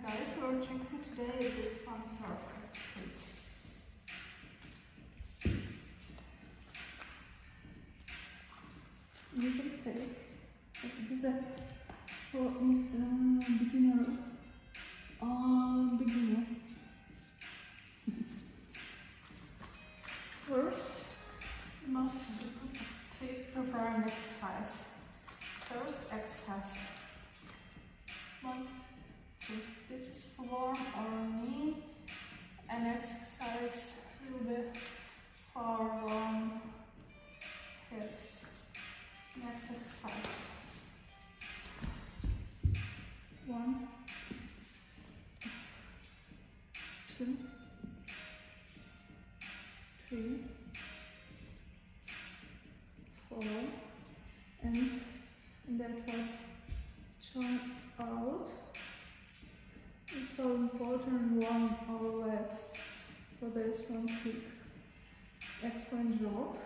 Guys, our trick for today is this one perfect fit. You can take do that for beginner. First, you must prepare an exercise. First exercise. 1, 2. This is for our knee. And exercise will be for hips. Next exercise. 1, 2, 3, 4, and that one turn out. It's so important run our legs for this one trick. Excellent job.